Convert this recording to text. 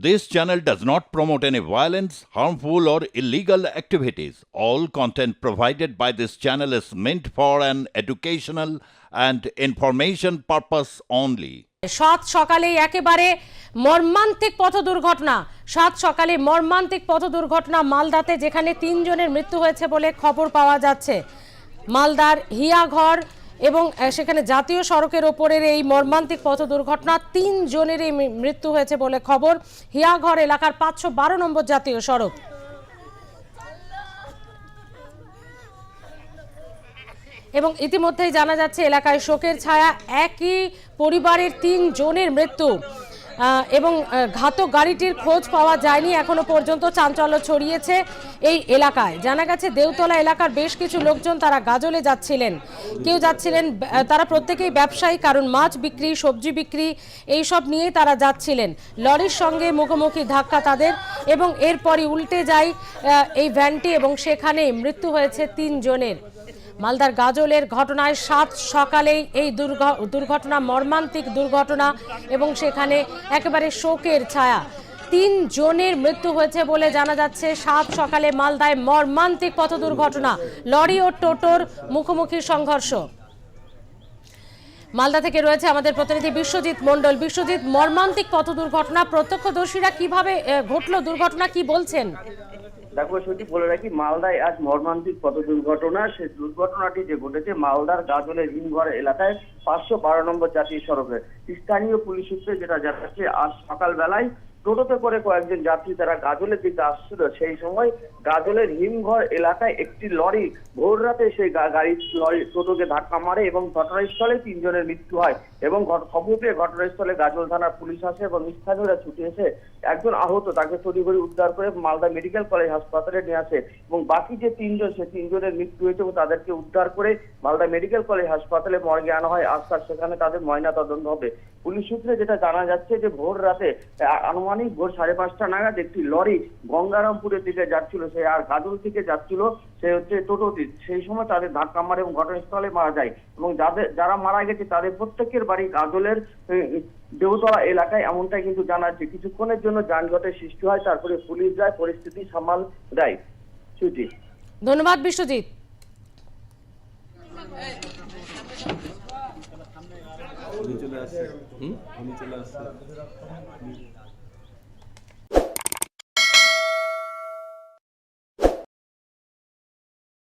This channel does not promote any violence, harmful, or illegal activities. All content provided by this channel is meant for an educational and information purpose only. সাত সকালে একেবারে মর্মান্তিক পথ দুর্ঘটনা। সাত সকালে মর্মান্তিক পথ দুর্ঘটনা মালদাতে, যেখানে 3 জনের মৃত্যু হয়েছে বলে খবর পাওয়া যাচ্ছে। মালদার হিয়াঘর এবং সেখানে জাতীয় সড়কের ওপরের এই মর্মান্তিক পথ দুর্ঘটনা, 3 জনেরই মৃত্যু হয়েছে বলে খবর। হিয়াঘর এলাকার 512 নম্বর জাতীয় সড়ক। এবং ইতিমধ্যেই জানা যাচ্ছে এলাকায় শোকের ছায়া। একই পরিবারের 3 জনের মৃত্যু এবং ঘাতক গাড়িটির খোঁজ পাওয়া যায়নি এখনো পর্যন্ত। চাঞ্চল্য ছড়িয়েছে এই এলাকায়। জানা গেছে দেউতলা এলাকার বেশ কিছু লোকজন তারা গাজলে যাচ্ছিলেন। কেউ যাচ্ছিলেন, তারা প্রত্যেকেই ব্যবসায়ী, কারণ মাছ বিক্রি, সবজি বিক্রি এইসব নিয়েই তারা যাচ্ছিলেন। লরির সঙ্গে মুখোমুখি ধাক্কা তাদের এবং এরপরই উল্টে যায় এই ভ্যানটি এবং সেখানে মৃত্যু হয়েছে 3 জনের। মালদার গাজলের ঘটনায় 7 সকালেই এই দুর্ঘটনা, মর্মান্তিক দুর্ঘটনা, এবং সেখানে একেবারে শোকের ছায়া। 3 জনের মৃত্যু হয়েছে বলে জানা যাচ্ছে। 7 সকালে মালদায় মর্মান্তিক পথ দুর্ঘটনা, লরি ও টোটোর মুখোমুখি সংঘর্ষ। মালদা থেকে রয়েছে আমাদের প্রতিনিধি বিশ্বজিৎ মণ্ডল। বিশ্বজিৎ, মর্মান্তিক পথ দুর্ঘটনা, প্রত্যক্ষদর্শীরা কিভাবে ঘটলো দুর্ঘটনা, কি বলছেন? দেখো সেটি বলে রাখি, মালদায় আজ মর্মান্তিক পথ দুর্ঘটনা। সেই দুর্ঘটনাটি যে ঘটেছে মালদার গাজলের হিমঘর এলাকায় 512 নম্বর জাতীয় সড়কে। স্থানীয় পুলিশ সূত্রে যেটা জানাচ্ছে, আজ সকালবেলায় টোটোতে করে কয়েকজন যাত্রী তারা গাজলের দিকে আসছিল। সেই সময় গাজলের হিমঘর এলাকায় একটি লরি ভোর রাতে সেই লরি টোটোকে ধাক্কা মারে এবং ঘটনাস্থলে 3 জনের মৃত্যু হয়। এবং খবর পেয়ে ঘটনাস্থলে গাজল থানার পুলিশ আসে এবং স্থানীয়রা ছুটে এসে একজন আহত, তাকে তড়িঘড়ি উদ্ধার করে মালদা মেডিকেল কলেজ হাসপাতালে নিয়ে আসে। এবং বাকি যে 3 জন, সে 3 জনের মৃত্যু হয়েছে এবং তাদেরকে উদ্ধার করে মালদা মেডিকেল কলেজ হাসপাতালে মর্গে আনা হয়। আজ সেখানে তাদের ময়না তদন্ত হবে। পুলিশ সূত্রে যেটা জানা যাচ্ছে যে ভোর রাতে আনুমানিক ভোর 5:30 নাগাদ একটি লরি গঙ্গারামপুরের দিকে যাচ্ছিল, সে আর গাজল থেকে যাচ্ছিল, সে হচ্ছে টোটোটি। সেই সময় তাদের ধাক্কা মারে এবং ঘটনাস্থলে মারা যায়। এবং যারা মারা গেছে তাদের প্রত্যেকের বাড়ি গাজলের দেউতলা এলাকায়, এমনটাই কিন্তু জানা যাচ্ছে। কিছুক্ষণের জন্য যানজটের সৃষ্টি হয়, তারপরে পুলিশ যায়, পরিস্থিতি সামাল দেয়। সুজি, ধন্যবাদ বিশ্বজিৎ। চলে আসছে